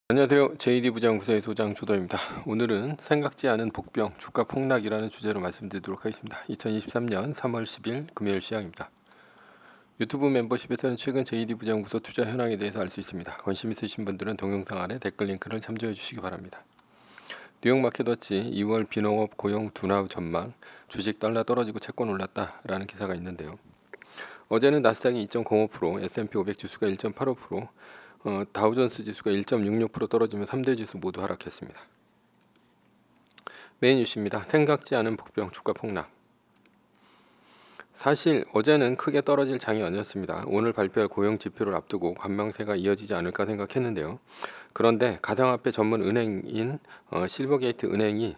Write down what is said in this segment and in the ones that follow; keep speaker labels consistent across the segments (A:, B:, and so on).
A: 안녕하세요. JD 부장구사의 소장 조도입니다. 오늘은 생각지 않은 복병, 주가 폭락이라는 주제로 말씀드리도록 하겠습니다. 2023년 3월 10일 금요일 시황입니다. 유튜브 멤버십에서는 최근 JD 부장구사 투자 현황에 대해서 알 수 있습니다. 관심 있으신 분들은 동영상 아래 댓글 링크를 참조해 주시기 바랍니다. 뉴욕 마켓워치 2월 비농업 고용 둔화 전망, 주식 달러 떨어지고 채권 올랐다라는 기사가 있는데요. 어제는 나스닥이 2.05%, S&P 500 지수가 1.85%, 다우존스 지수가 1.66% 떨어지며 3대 지수 모두 하락했습니다. 메인 뉴스입니다. 생각지 않은 복병, 주가 폭락. 사실 어제는 크게 떨어질 장이 아니었습니다. 오늘 발표할 고용 지표를 앞두고 관망세가 이어지지 않을까 생각했는데요. 그런데 가상화폐 전문 은행인 실버게이트 은행이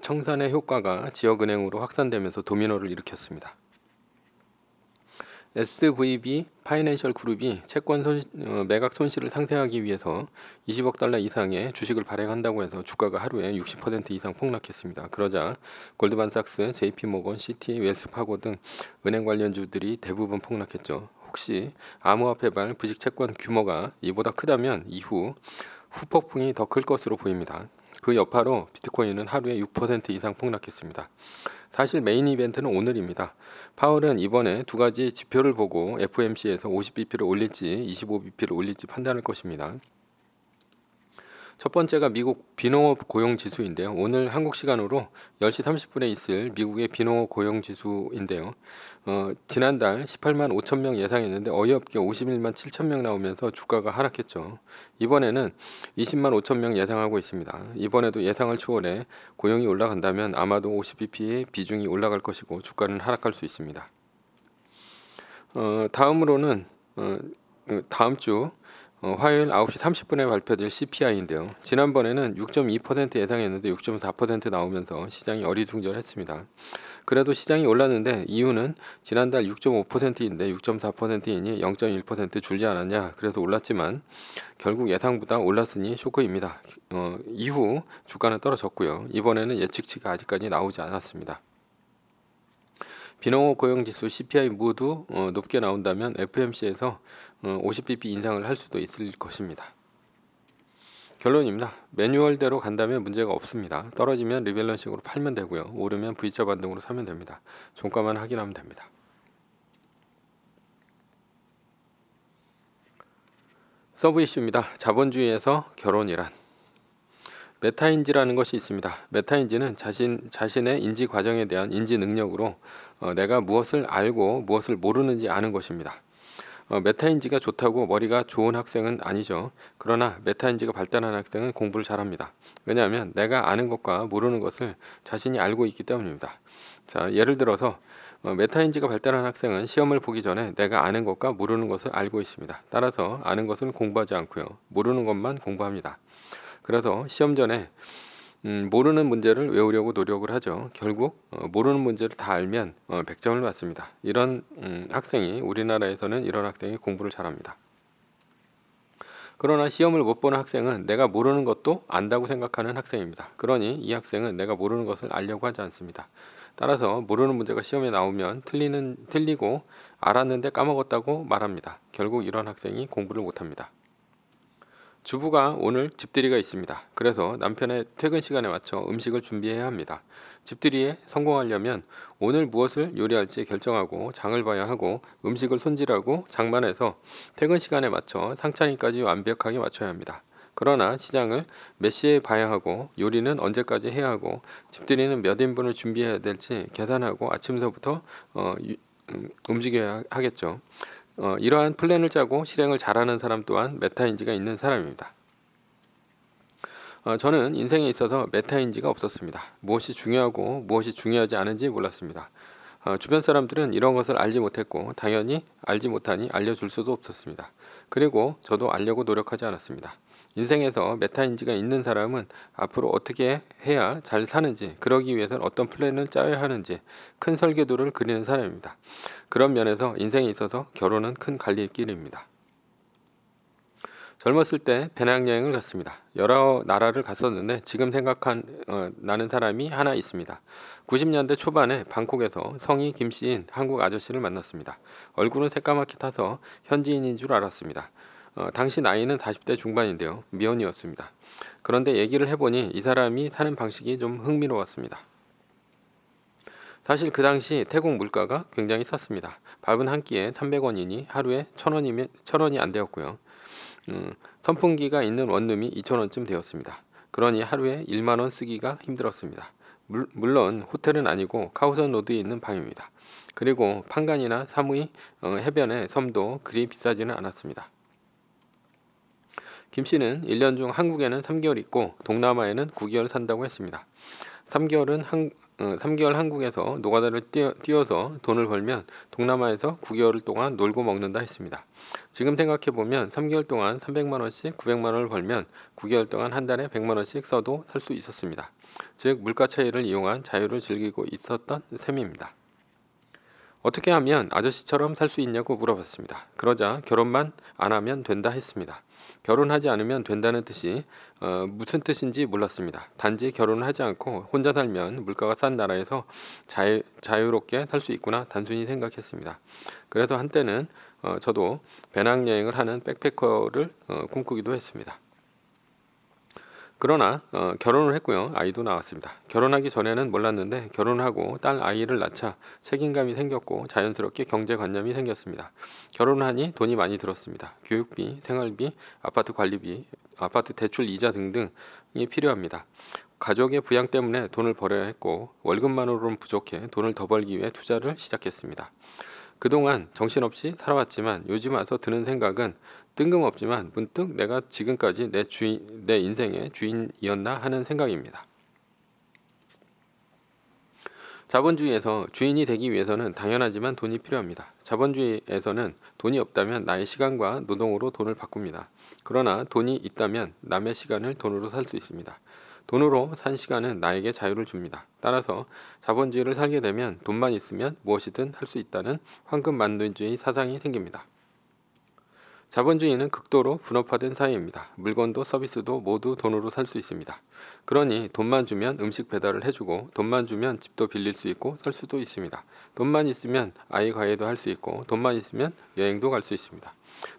A: 청산의 효과가 지역은행으로 확산되면서 도미노를 일으켰습니다. SVB 파이낸셜 그룹이 채권 매각 손실을 상쇄하기 위해서 20억 달러 이상의 주식을 발행한다고 해서 주가가 하루에 60% 이상 폭락했습니다. 그러자 골드만삭스, JP모건, 시티, 웰스파고 등 은행 관련주들이 대부분 폭락했죠. 혹시 암호화폐발 부식 채권 규모가 이보다 크다면 이후 후폭풍이 더 클 것으로 보입니다. 그 여파로 비트코인은 하루에 6% 이상 폭락했습니다. 사실 메인 이벤트는 오늘입니다. 파월은 이번에 두 가지 지표를 보고 FOMC에서 50bp를 올릴지 25bp를 올릴지 판단할 것입니다. 첫 번째가 미국 비농업 고용 지수인데요. 오늘 한국 시간으로 10시 30분에 있을 미국의 비농업 고용 지수인데요. 지난달 18만 5천 명 예상했는데 어이없게 51만 7천 명 나오면서 주가가 하락했죠. 이번에는 20만 5천 명 예상하고 있습니다. 이번에도 예상을 추월해 고용이 올라간다면 아마도 50bp의 비중이 올라갈 것이고 주가는 하락할 수 있습니다. 다음으로는 다음 주 화요일 9시 30분에 발표될 CPI인데요. 지난번에는 6.2% 예상했는데 6.4% 나오면서 시장이 어리둥절했습니다. 그래도 시장이 올랐는데 이유는 지난달 6.5%인데 6.4%이니 0.1% 줄지 않았냐. 그래서 올랐지만 결국 예상보다 올랐으니 쇼크입니다. 이후 주가는 떨어졌고요. 이번에는 예측치가 아직까지 나오지 않았습니다. 비농업 고용지수 CPI 모두 높게 나온다면 FOMC에서 50bp 인상을 할 수도 있을 것입니다. 결론입니다. 매뉴얼대로 간다면 문제가 없습니다. 떨어지면 리밸런싱으로 팔면 되고요. 오르면 V자 반등으로 사면 됩니다. 종가만 확인하면 됩니다. 서브 이슈입니다. 자본주의에서 결혼이란. 메타인지라는 것이 있습니다. 메타인지는 자신의 인지 과정에 대한 인지 능력으로 내가 무엇을 알고 무엇을 모르는지 아는 것입니다. 메타인지가 좋다고 머리가 좋은 학생은 아니죠. 그러나 메타인지가 발달한 학생은 공부를 잘합니다. 왜냐하면 내가 아는 것과 모르는 것을 자신이 알고 있기 때문입니다. 자, 예를 들어서 메타인지가 발달한 학생은 시험을 보기 전에 내가 아는 것과 모르는 것을 알고 있습니다. 따라서 아는 것은 공부하지 않고요. 모르는 것만 공부합니다. 그래서 시험 전에 모르는 문제를 외우려고 노력을 하죠. 결국 모르는 문제를 다 알면 100점을 맞습니다. 이런 학생이 우리나라에서는 이런 학생이 공부를 잘합니다. 그러나 시험을 못 보는 학생은 내가 모르는 것도 안다고 생각하는 학생입니다. 그러니 이 학생은 내가 모르는 것을 알려고 하지 않습니다. 따라서 모르는 문제가 시험에 나오면 틀리고 알았는데 까먹었다고 말합니다. 결국 이런 학생이 공부를 못합니다. 주부가 오늘 집들이가 있습니다. 그래서 남편의 퇴근 시간에 맞춰 음식을 준비해야 합니다. 집들이에 성공하려면 오늘 무엇을 요리할지 결정하고 장을 봐야 하고 음식을 손질하고 장만해서 퇴근 시간에 맞춰 상차림까지 완벽하게 맞춰야 합니다. 그러나 시장을 몇 시에 봐야 하고 요리는 언제까지 해야 하고 집들이는 몇 인분을 준비해야 될지 계산하고 아침서부터 움직여야 하겠죠. 이러한 플랜을 짜고 실행을 잘하는 사람 또한 메타인지가 있는 사람입니다. 저는 인생에 있어서 메타인지가 없었습니다. 무엇이 중요하고 무엇이 중요하지 않은지 몰랐습니다. 주변 사람들은 이런 것을 알지 못했고 당연히 알지 못하니 알려줄 수도 없었습니다. 그리고 저도 알려고 노력하지 않았습니다. 인생에서 메타인지가 있는 사람은 앞으로 어떻게 해야 잘 사는지, 그러기 위해서는 어떤 플랜을 짜야 하는지 큰 설계도를 그리는 사람입니다. 그런 면에서 인생에 있어서 결혼은 큰 갈림길입니다. 젊었을 때 배낭여행을 갔습니다. 여러 나라를 갔었는데 지금 나는 사람이 하나 있습니다. 90년대 초반에 방콕에서 성이 김씨인 한국 아저씨를 만났습니다. 얼굴은 새까맣게 타서 현지인인 줄 알았습니다. 당시 나이는 40대 중반인데요. 미혼이었습니다. 그런데 얘기를 해보니 이 사람이 사는 방식이 좀 흥미로웠습니다. 사실 그 당시 태국 물가가 굉장히 쌌습니다. 밥은 한 끼에 300원이니 하루에 1,000원이 안 되었고요. 선풍기가 있는 원룸이 2,000원쯤 되었습니다. 그러니 하루에 1만 원 쓰기가 힘들었습니다. 물론 호텔은 아니고 카오선 로드에 있는 방입니다. 그리고 판간이나 사무이 해변의 섬도 그리 비싸지는 않았습니다. 김 씨는 1년 중 한국에는 3개월 있고 동남아에는 9개월 산다고 했습니다. 3개월 한국에서 노가다를 뛰어서 돈을 벌면 동남아에서 9개월 동안 놀고 먹는다 했습니다. 지금 생각해보면 3개월 동안 300만원씩 900만원을 벌면 9개월 동안 한 달에 100만원씩 써도 살 수 있었습니다. 즉 물가 차이를 이용한 자유를 즐기고 있었던 셈입니다. 어떻게 하면 아저씨처럼 살 수 있냐고 물어봤습니다. 그러자 결혼만 안 하면 된다 했습니다. 결혼하지 않으면 된다는 뜻이 무슨 뜻인지 몰랐습니다. 단지 결혼을 하지 않고 혼자 살면 물가가 싼 나라에서 자유롭게 살 수 있구나 단순히 생각했습니다. 그래서 한때는 저도 배낭여행을 하는 백패커를 꿈꾸기도 했습니다. 그러나 결혼을 했고요. 아이도 나왔습니다. 결혼하기 전에는 몰랐는데 결혼하고 딸 아이를 낳자 책임감이 생겼고 자연스럽게 경제관념이 생겼습니다. 결혼을 하니 돈이 많이 들었습니다. 교육비, 생활비, 아파트 관리비, 아파트 대출 이자 등등이 필요합니다. 가족의 부양 때문에 돈을 벌어야 했고 월급만으로는 부족해 돈을 더 벌기 위해 투자를 시작했습니다. 그동안 정신없이 살아왔지만 요즘 와서 드는 생각은 뜬금없지만 문득 내가 지금까지 내 인생의 주인이었나 하는 생각입니다. 자본주의에서 주인이 되기 위해서는 당연하지만 돈이 필요합니다. 자본주의에서는 돈이 없다면 나의 시간과 노동으로 돈을 바꿉니다. 그러나 돈이 있다면 남의 시간을 돈으로 살 수 있습니다. 돈으로 산 시간은 나에게 자유를 줍니다. 따라서 자본주의를 살게 되면 돈만 있으면 무엇이든 할 수 있다는 황금만돈주의 사상이 생깁니다. 자본주의는 극도로 분업화된 사회입니다. 물건도 서비스도 모두 돈으로 살 수 있습니다. 그러니 돈만 주면 음식 배달을 해주고 돈만 주면 집도 빌릴 수 있고 살 수도 있습니다. 돈만 있으면 아이 과외도 할 수 있고 돈만 있으면 여행도 갈 수 있습니다.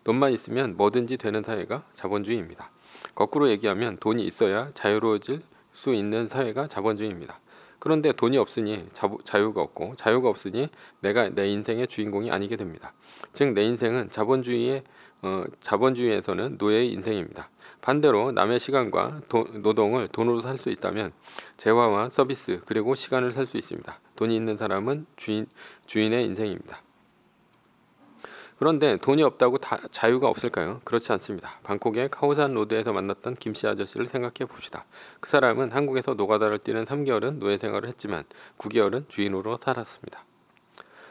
A: 돈만 있으면 뭐든지 되는 사회가 자본주의입니다. 거꾸로 얘기하면 돈이 있어야 자유로워질 수 있는 사회가 자본주의입니다. 그런데 돈이 없으니 자유가 없고 자유가 없으니 내가 내 인생의 주인공이 아니게 됩니다. 즉 내 인생은 자본주의에서는 노예의 인생입니다. 반대로 남의 시간과 노동을 돈으로 살 수 있다면 재화와 서비스 그리고 시간을 살 수 있습니다. 돈이 있는 사람은 주인의 인생입니다. 그런데 돈이 없다고 다 자유가 없을까요? 그렇지 않습니다. 방콕의 카오산 로드에서 만났던 김씨 아저씨를 생각해 봅시다. 그 사람은 한국에서 노가다를 뛰는 3개월은 노예 생활을 했지만 9개월은 주인으로 살았습니다.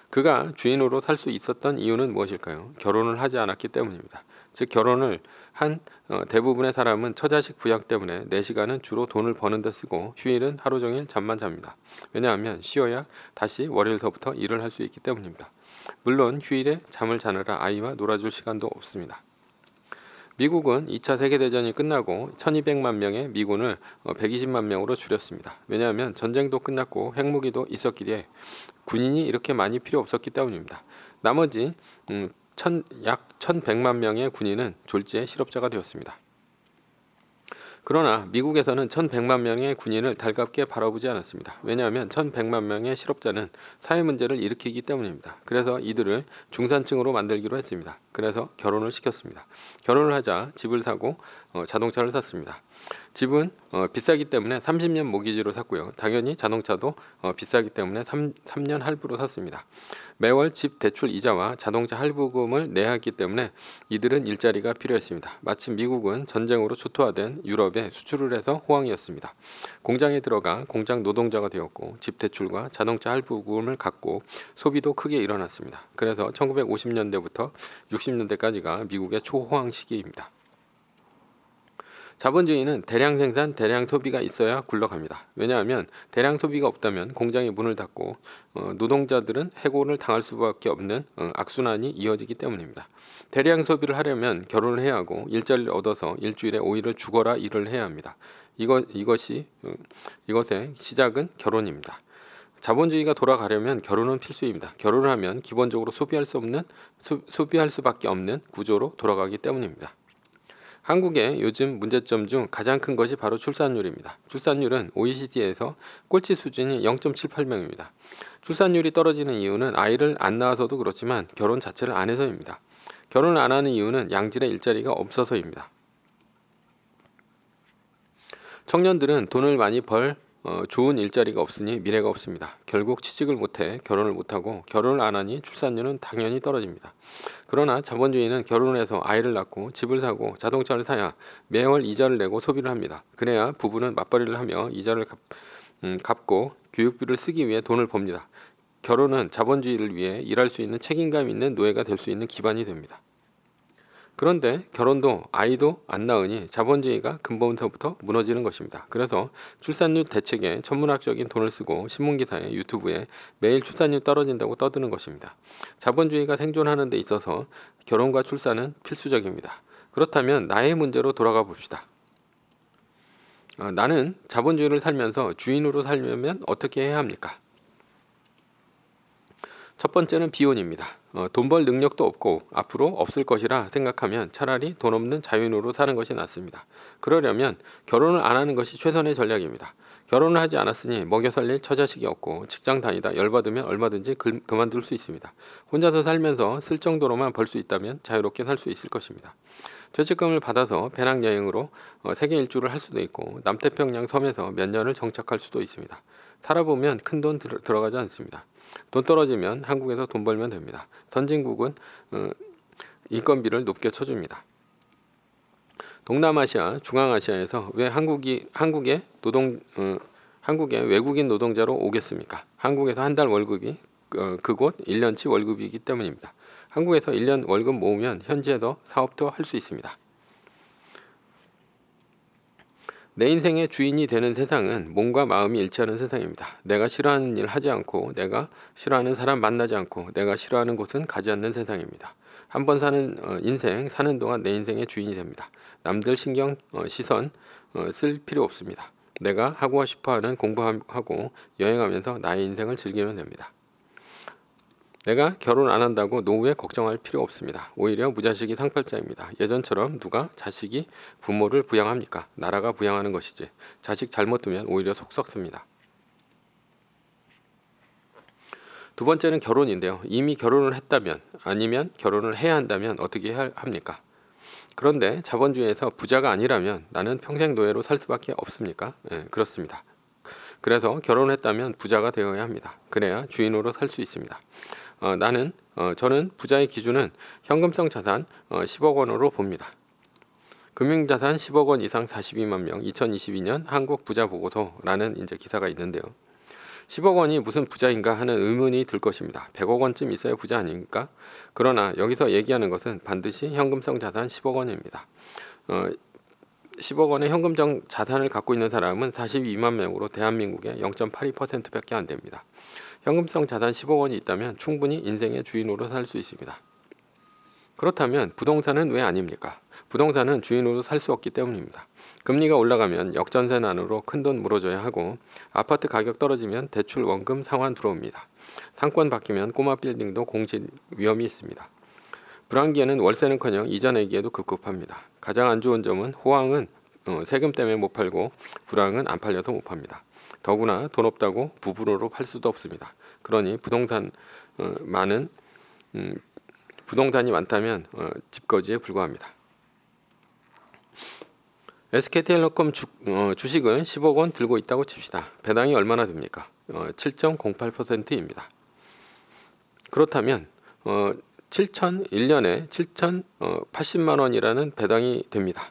A: 그가 주인으로 살 수 있었던 이유는 무엇일까요? 결혼을 하지 않았기 때문입니다. 즉 결혼을 한 대부분의 사람은 처자식 부양 때문에 내 시간은 주로 돈을 버는 데 쓰고 휴일은 하루 종일 잠만 잡니다. 왜냐하면 쉬어야 다시 월요일서부터 일을 할 수 있기 때문입니다. 물론 휴일에 잠을 자느라 아이와 놀아줄 시간도 없습니다. 미국은 2차 세계대전이 끝나고 1200만 명의 미군을 120만 명으로 줄였습니다. 왜냐하면 전쟁도 끝났고 핵무기도 있었기에 군인이 이렇게 많이 필요 없었기 때문입니다. 나머지 약 1100만 명의 군인은 졸지에 실업자가 되었습니다. 그러나 미국에서는 1100만 명의 군인을 달갑게 바라보지 않았습니다. 왜냐하면 1100만 명의 실업자는 사회 문제를 일으키기 때문입니다. 그래서 이들을 중산층으로 만들기로 했습니다. 그래서 결혼을 시켰습니다. 결혼을 하자 집을 사고 자동차를 샀습니다. 집은 비싸기 때문에 30년 모기지로 샀고요. 당연히 자동차도 비싸기 때문에 3년 할부로 샀습니다. 매월 집 대출 이자와 자동차 할부금을 내야 했기 때문에 이들은 일자리가 필요했습니다. 마침 미국은 전쟁으로 초토화된 유럽에 수출을 해서 호황이었습니다. 공장에 들어가 공장 노동자가 되었고 집 대출과 자동차 할부금을 갚고 소비도 크게 일어났습니다. 그래서 1950년대부터 60년대까지가 미국의 초호황 시기입니다. 자본주의는 대량 생산, 대량 소비가 있어야 굴러갑니다. 왜냐하면 대량 소비가 없다면 공장이 문을 닫고 노동자들은 해고를 당할 수밖에 없는 악순환이 이어지기 때문입니다. 대량 소비를 하려면 결혼을 해야 하고 일자리를 얻어서 일주일에 5일을 죽어라 일을 해야 합니다. 이것의 시작은 결혼입니다. 자본주의가 돌아가려면 결혼은 필수입니다. 결혼을 하면 기본적으로 소비할 수밖에 없는 구조로 돌아가기 때문입니다. 한국의 요즘 문제점 중 가장 큰 것이 바로 출산율입니다. 출산율은 OECD에서 꼴찌 수준이 0.78명입니다. 출산율이 떨어지는 이유는 아이를 안 낳아서도 그렇지만 결혼 자체를 안 해서입니다. 결혼을 안 하는 이유는 양질의 일자리가 없어서입니다. 청년들은 돈을 많이 벌 좋은 일자리가 없으니 미래가 없습니다. 결국 취직을 못해 결혼을 못하고 결혼을 안 하니 출산율은 당연히 떨어집니다. 그러나 자본주의는 결혼을 해서 아이를 낳고 집을 사고 자동차를 사야 매월 이자를 내고 소비를 합니다. 그래야 부부는 맞벌이를 하며 이자를 갚고 교육비를 쓰기 위해 돈을 법니다. 결혼은 자본주의를 위해 일할 수 있는 책임감 있는 노예가 될 수 있는 기반이 됩니다. 그런데 결혼도 아이도 안 낳으니 자본주의가 근본서부터 무너지는 것입니다. 그래서 출산율 대책에 천문학적인 돈을 쓰고 신문기사에 유튜브에 매일 출산율 떨어진다고 떠드는 것입니다. 자본주의가 생존하는 데 있어서 결혼과 출산은 필수적입니다. 그렇다면 나의 문제로 돌아가 봅시다. 나는 자본주의를 살면서 주인으로 살려면 어떻게 해야 합니까? 첫 번째는 비혼입니다. 돈 벌 능력도 없고 앞으로 없을 것이라 생각하면 차라리 돈 없는 자유인으로 사는 것이 낫습니다. 그러려면 결혼을 안 하는 것이 최선의 전략입니다. 결혼을 하지 않았으니 먹여 살릴 처자식이 없고 직장 다니다 열받으면 얼마든지 그만둘 수 있습니다. 혼자서 살면서 쓸 정도로만 벌 수 있다면 자유롭게 살 수 있을 것입니다. 퇴직금을 받아서 배낭여행으로 세계 일주를 할 수도 있고 남태평양 섬에서 몇 년을 정착할 수도 있습니다. 살아보면 큰 돈 들어가지 않습니다. 돈 떨어지면 한국에서 돈 벌면 됩니다. 선진국은 인건비를 높게 쳐줍니다. 동남아시아, 중앙아시아에서 왜 한국의 외국인 노동자로 오겠습니까? 한국에서 한 달 월급이 그곳 1년치 월급이기 때문입니다. 한국에서 1년 월급 모으면 현지에서 사업도 할 수 있습니다. 내 인생의 주인이 되는 세상은 몸과 마음이 일치하는 세상입니다. 내가 싫어하는 일 하지 않고 내가 싫어하는 사람 만나지 않고 내가 싫어하는 곳은 가지 않는 세상입니다. 한번 사는 인생 사는 동안 내 인생의 주인이 됩니다. 남들 신경 시선 쓸 필요 없습니다. 내가 하고 싶어하는 공부하고 여행하면서 나의 인생을 즐기면 됩니다. 내가 결혼 안 한다고 노후에 걱정할 필요 없습니다. 오히려 무자식이 상팔자입니다. 예전처럼 누가 자식이 부모를 부양합니까? 나라가 부양하는 것이지. 자식 잘못 두면 오히려 속 썩습니다. 두 번째는 결혼인데요. 이미 결혼을 했다면 아니면 결혼을 해야 한다면 어떻게 해야 합니까? 그런데 자본주의에서 부자가 아니라면 나는 평생 노예로 살 수밖에 없습니까? 그렇습니다. 그래서 결혼했다면 부자가 되어야 합니다. 그래야 주인으로 살 수 있습니다. 저는 부자의 기준은 현금성 자산 10억 원으로 봅니다. 금융자산 10억 원 이상 42만 명 2022년 한국 부자 보고서라는 이제 기사가 있는데요. 10억 원이 무슨 부자인가 하는 의문이 들 것입니다. 100억 원쯤 있어야 부자 아닙니까? 그러나 여기서 얘기하는 것은 반드시 현금성 자산 10억 원입니다. 10억 원의 현금성 자산을 갖고 있는 사람은 42만 명으로 대한민국의 0.82%밖에 안 됩니다. 현금성 자산 10억 원이 있다면 충분히 인생의 주인으로 살 수 있습니다. 그렇다면 부동산은 왜 아닙니까? 부동산은 주인으로 살 수 없기 때문입니다. 금리가 올라가면 역전세난으로 큰돈 물어줘야 하고 아파트 가격 떨어지면 대출 원금 상환 들어옵니다. 상권 바뀌면 꼬마 빌딩도 공실 위험이 있습니다. 불황기에는 월세는커녕 이자 내기에도 급급합니다. 가장 안 좋은 점은 호황은 세금 때문에 못 팔고 불황은 안 팔려서 못 팝니다. 더구나 돈 없다고 부부로로 팔 수도 없습니다. 그러니 부동산이 많다면 집거지에 불과합니다. SK텔레콤 주식을 10억 원 들고 있다고 칩시다. 배당이 얼마나 됩니까? 7.08%입니다. 그렇다면 1년에 7,080만 원이라는 배당이 됩니다.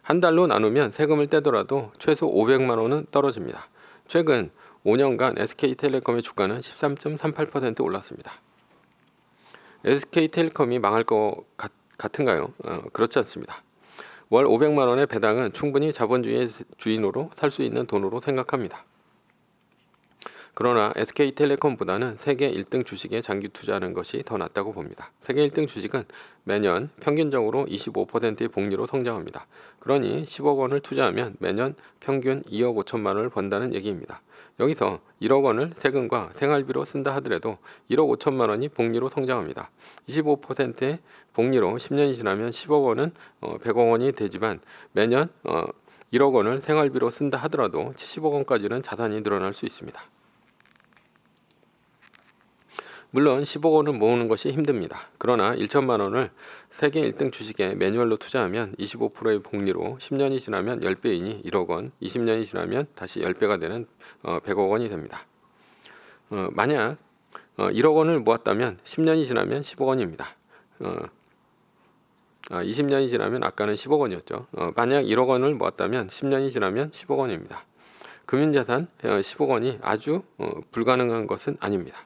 A: 한 달로 나누면 세금을 떼더라도 최소 500만 원은 떨어집니다. 최근 5년간 SK텔레콤의 주가는 13.38% 올랐습니다. SK텔레콤이 망할 것 같은가요? 그렇지 않습니다. 월 500만 원의 배당은 충분히 자본주의의 주인으로 살 수 있는 돈으로 생각합니다. 그러나 SK텔레콤보다는 세계 1등 주식에 장기 투자하는 것이 더 낫다고 봅니다. 세계 1등 주식은 매년 평균적으로 25%의 복리로 성장합니다. 그러니 10억 원을 투자하면 매년 평균 2억 5천만 원을 번다는 얘기입니다. 여기서 1억 원을 세금과 생활비로 쓴다 하더라도 1억 5천만 원이 복리로 통장합니다. 25%의 복리로 10년이 지나면 10억 원은 100억 원이 되지만 매년 1억 원을 생활비로 쓴다 하더라도 70억 원까지는 자산이 늘어날 수 있습니다. 물론 10억 원을 모으는 것이 힘듭니다. 그러나 1천만 원을 세계 1등 주식에 매뉴얼로 투자하면 25%의 복리로 10년이 지나면 10배이니 1억 원, 20년이 지나면 다시 10배가 되는 100억 원이 됩니다. 만약 1억 원을 모았다면 10년이 지나면 10억 원입니다. 20년이 지나면 아까는 10억 원이었죠. 만약 1억 원을 모았다면 10년이 지나면 10억 원입니다. 금융자산 10억 원이 아주 불가능한 것은 아닙니다.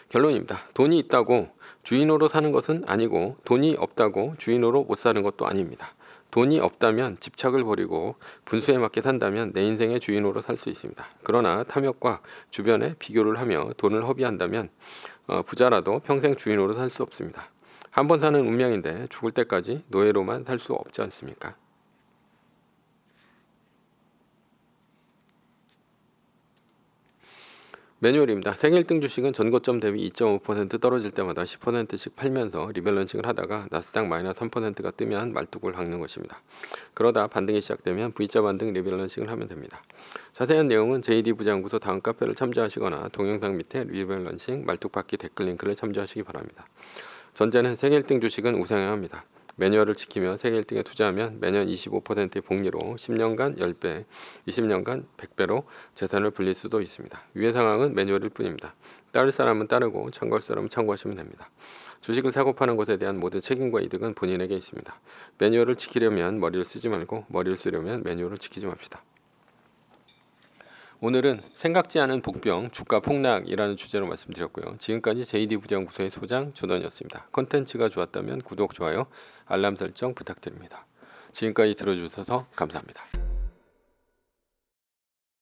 A: 결론입니다. 돈이 있다고 주인으로 사는 것은 아니고 돈이 없다고 주인으로 못 사는 것도 아닙니다. 돈이 없다면 집착을 버리고 분수에 맞게 산다면 내 인생의 주인으로 살 수 있습니다. 그러나 탐욕과 주변에 비교를 하며 돈을 허비한다면 부자라도 평생 주인으로 살 수 없습니다. 한 번 사는 운명인데 죽을 때까지 노예로만 살 수 없지 않습니까? 매뉴얼입니다. 세계 1등 주식은 전고점 대비 2.5% 떨어질 때마다 10%씩 팔면서 리밸런싱을 하다가 나스닥 마이너스 3%가 뜨면 말뚝을 깎는 것입니다. 그러다 반등이 시작되면 V자 반등 리밸런싱을 하면 됩니다. 자세한 내용은 JD 부장연구소 다음 카페를 참조하시거나 동영상 밑에 리밸런싱 말뚝 받기 댓글 링크를 참조하시기 바랍니다. 전제는 세계 1등 주식은 우상향 합니다. 매뉴얼을 지키며 세계 1등에 투자하면 매년 25%의 복리로 10년간 10배, 20년간 100배로 재산을 불릴 수도 있습니다. 위의 상황은 매뉴얼일 뿐입니다. 따를 사람은 따르고 참고할 사람은 참고하시면 됩니다. 주식을 사고 파는 것에 대한 모든 책임과 이득은 본인에게 있습니다. 매뉴얼을 지키려면 머리를 쓰지 말고 머리를 쓰려면 매뉴얼을 지키지 맙시다. 오늘은 생각지 않은 복병, 주가 폭락이라는 주제로 말씀드렸고요. 지금까지 JD 부장연구소의 소장 준원이었습니다. 컨텐츠가 좋았다면 구독, 좋아요, 알람 설정 부탁드립니다. 지금까지 들어주셔서 감사합니다.